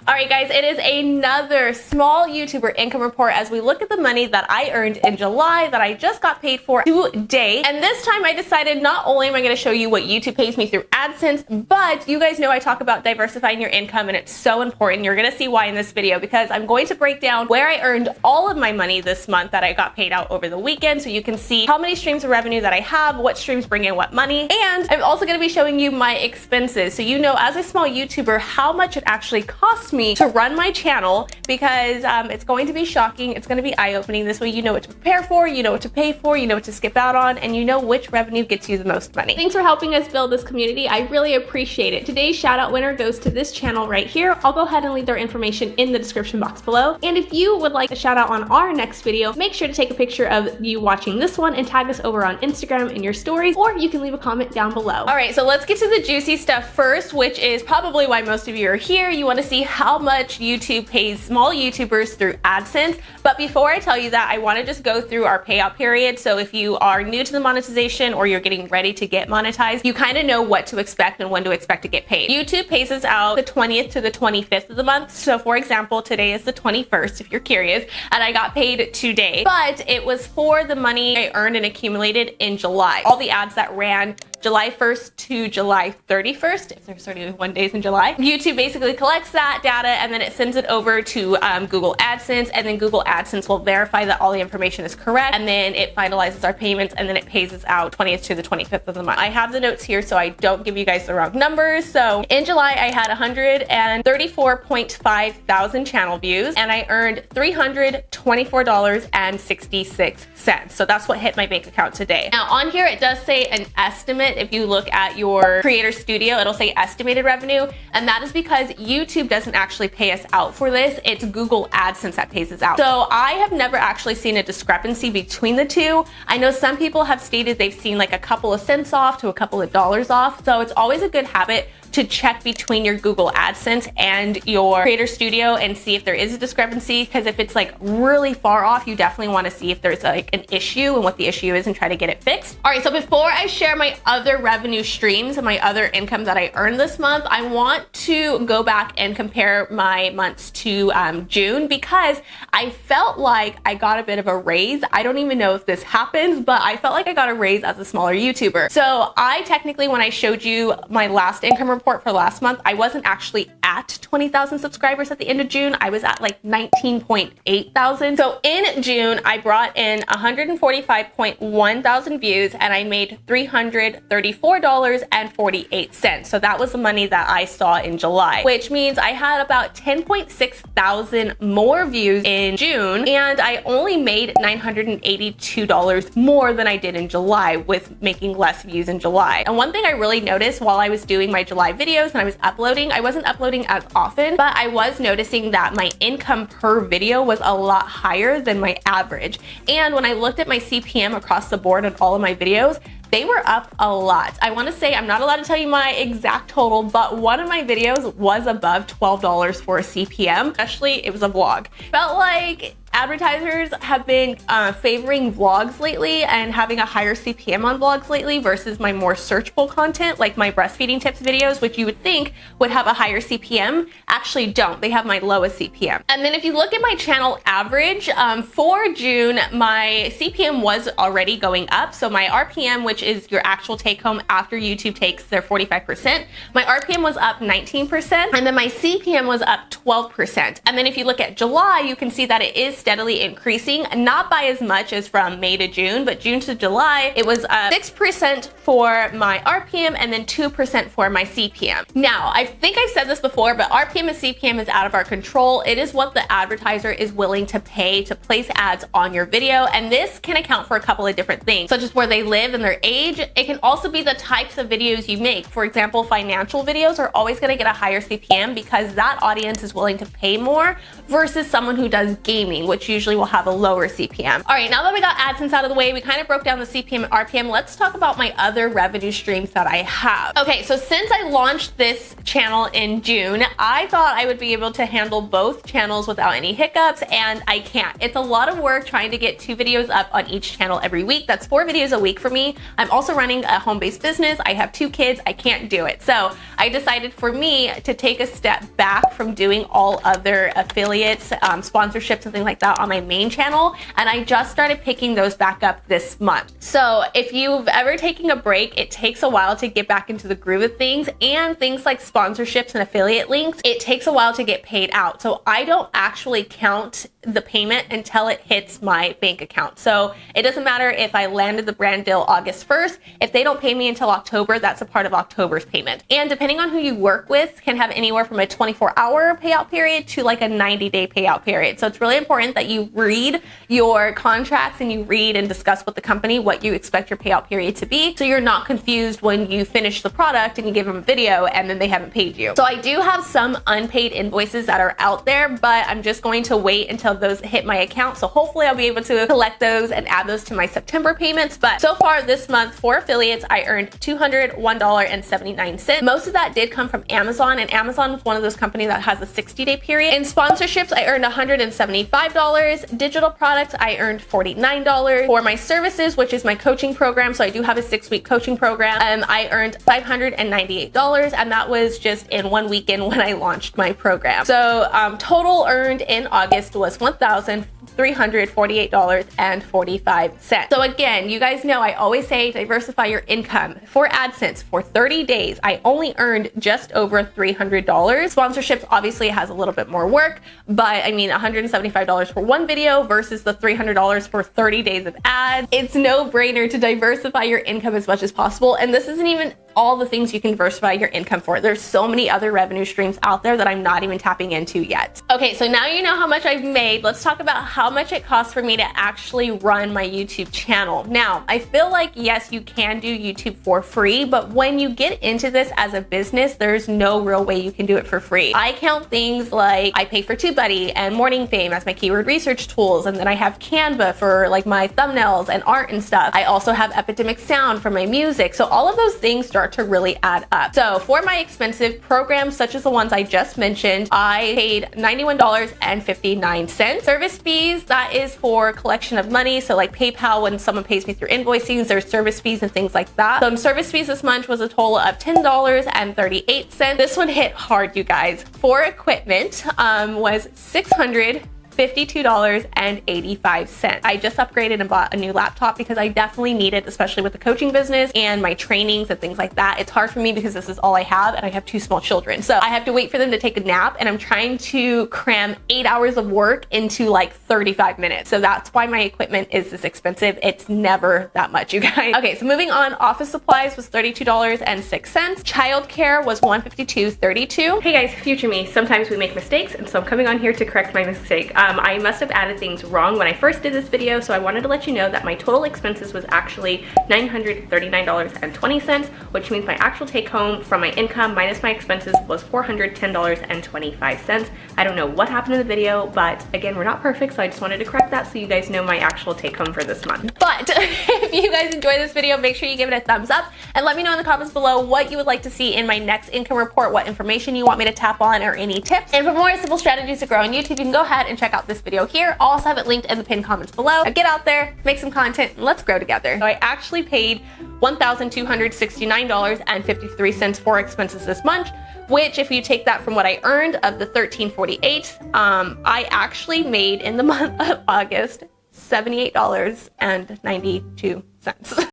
All right, guys, it is another small YouTuber income report as we look at the money that I earned in July that I just got paid for today. And this time I decided not only am I going to show you what YouTube pays me through AdSense, but you guys know I talk about diversifying your income and it's so important. You're going to see why in this video because I'm going to break down where I earned all of my money this month that I got paid out over the weekend so you can see how many streams of revenue that I have, what streams bring in what money, and I'm also going to be showing you my expenses so you know as a small YouTuber how much it actually costs me to run my channel because it's going to be shocking, it's going to be eye-opening. This way you know what to prepare for, you know what to pay for, you know what to skip out on, and you know which revenue gets you the most money. Thanks for helping us build this community. I really appreciate it. Today's shout out winner goes to this channel right here. I'll go ahead and leave their information in the description box below. And if you would like a shout out on our next video, make sure to take a picture of you watching this one and tag us over on Instagram in your stories, or you can leave a comment down below. All right, so let's get to the juicy stuff first, which is probably why most of you are here. You want to see how much YouTube pays small YouTubers through AdSense. But before I tell you that, I want to just go through our payout period. So if you are new to the monetization or you're getting ready to get monetized, you kind of know what to expect and when to expect to get paid. YouTube pays us out the 20th to the 25th of the month. So for example, today is the 21st, if you're curious, and I got paid today, but it was for the money I earned and accumulated in July. All the ads that ran July 1st to July 31st, if there's 31 days in July. YouTube basically collects that data and then it sends it over to Google AdSense, and then Google AdSense will verify that all the information is correct, and then it finalizes our payments, and then it pays us out 20th to the 25th of the month. I have the notes here so I don't give you guys the wrong numbers. So in July, I had 134.5 thousand channel views, and I earned $324.66. So that's what hit my bank account today. Now on here, it does say an estimate. If you look at your Creator Studio, it'll say estimated revenue, and that is because YouTube doesn't actually pay us out for this. It's Google AdSense that pays us out. So I have never actually seen a discrepancy between the two. I know some people have stated they've seen like a couple of cents off to a couple of dollars off. So it's always a good habit to check between your Google AdSense and your Creator Studio and see if there is a discrepancy, because if it's like really far off, you definitely want to see if there's like an issue and what the issue is and try to get it fixed. All right, so before I share my other revenue streams and my other income that I earned this month, I want to go back and compare my months to June, because I felt like I got a bit of a raise. I don't even know if this happens, but I felt like I got a raise as a smaller YouTuber. So I technically, when I showed you my last income report for last month, I wasn't actually at 20,000 subscribers at the end of June. I was at like 19.8 thousand. So in June, I brought in 145.1 thousand views and I made $334.48. So that was the money that I saw in July, which means I had about 10.6 thousand more views in June, and I only made $982 more than I did in July with making less views in July. And one thing I really noticed while I was doing my July videos and I was uploading, I wasn't uploading as often, but I was noticing that my income per video was a lot higher than my average. And when I looked at my CPM across the board on all of my videos, they were up a lot. I want to say, I'm not allowed to tell you my exact total, but one of my videos was above $12 for a CPM, especially it was a vlog. Felt like advertisers have been favoring vlogs lately and having a higher CPM on vlogs lately versus my more searchable content, like my breastfeeding tips videos, which you would think would have a higher CPM, actually don't. They have my lowest CPM. And then if you look at my channel average, for June, my CPM was already going up. So my RPM, which is your actual take home after YouTube takes their 45%, my RPM was up 19%, and then my CPM was up 12%. And then if you look at July, you can see that it is steadily increasing, not by as much as from May to June, but June to July, it was 6% for my RPM and then 2% for my CPM. Now, I think I've said this before, but RPM and CPM is out of our control. It is what the advertiser is willing to pay to place ads on your video, and this can account for a couple of different things, such as where they live and their age. It can also be the types of videos you make. For example, financial videos are always going to get a higher CPM because that audience is willing to pay more versus someone who does gaming, which usually will have a lower CPM. All right, now that we got AdSense out of the way, we kind of broke down the CPM and RPM, let's talk about my other revenue streams that I have. Okay, so since I launched this channel in June, I thought I would be able to handle both channels without any hiccups, and I can't. It's a lot of work trying to get 2 videos up on each channel every week. That's 4 videos a week for me. I'm also running a home-based business. I have 2 kids. I can't do it. So I decided for me to take a step back from doing all other affiliates, sponsorships and things like that on my main channel, and I just started picking those back up this month. So if you've ever taken a break, it takes a while to get back into the groove of things, and things like sponsorships and affiliate links, it takes a while to get paid out. So I don't actually count the payment until it hits my bank account. So it doesn't matter if I landed the brand deal August 1st, if they don't pay me until October, that's a part of October's payment. And depending on who you work with, can have anywhere from a 24-hour payout period to like a 90-day payout period. So it's really important that you read your contracts and you read and discuss with the company what you expect your payout period to be, so you're not confused when you finish the product and you give them a video and then they haven't paid you. So I do have some unpaid invoices that are out there, but I'm just going to wait until those hit my account. So hopefully I'll be able to collect those and add those to my September payments. But so far this month for affiliates, I earned $201.79. Most of that did come from Amazon, and Amazon is one of those companies that has a 60-day period. In sponsorships, I earned $175. Digital products, I earned $49. For my services, which is my coaching program, so I do have a 6-week coaching program, I earned $598, and that was just in one weekend when I launched my program. So total earned in August was $1,348.45. So again, you guys know I always say diversify your income. For AdSense, for 30 days, I only earned just over $300. Sponsorships obviously has a little bit more work, but I mean $175 for one video versus the $300 for 30 days of ads. It's no brainer to diversify your income as much as possible. And this isn't even all the things you can diversify your income for. There's so many other revenue streams out there that I'm not even tapping into yet. Okay, so now you know how much I've made. Let's talk about how much it costs for me to actually run my YouTube channel. Now, I feel like, yes, you can do YouTube for free, but when you get into this as a business, there's no real way you can do it for free. I count things like I pay for TubeBuddy and Morning Fame as my keyword research tools, and then I have Canva for like my thumbnails and art and stuff. I also have Epidemic Sound for my music. So all of those things start to really add up. So for my expensive programs, such as the ones I just mentioned, I paid $91.59. Service fees, that is for collection of money. So like PayPal, when someone pays me through invoicing, there's service fees and things like that. So service fees this month was a total of $10.38. This one hit hard, you guys. For equipment, was $652.85. I just upgraded and bought a new laptop because I definitely need it, especially with the coaching business and my trainings and things like that. It's hard for me because this is all I have and I have 2 small children. So I have to wait for them to take a nap, and I'm trying to cram 8 hours of work into like 35 minutes. So that's why my equipment is this expensive. It's never that much, you guys. Okay, so moving on, office supplies was $32.06. Childcare was $152.32. Hey guys, future me. Sometimes we make mistakes, and so I'm coming on here to correct my mistake. I must have added things wrong when I first did this video, so I wanted to let you know that my total expenses was actually $939.20, which means my actual take home from my income minus my expenses was $410.25. I don't know what happened in the video, but again, we're not perfect, so I just wanted to correct that so you guys know my actual take home for this month. But if you guys enjoyed this video, make sure you give it a thumbs up and let me know in the comments below what you would like to see in my next income report, what information you want me to tap on, or any tips. And for more simple strategies to grow on YouTube, you can go ahead and check out this video here. I'll also have it linked in the pinned comments below. Now get out there, make some content, and let's grow together. So I actually paid $1,269.53 for expenses this month, which if you take that from what I earned of the $1,348, I actually made in the month of August $78.92.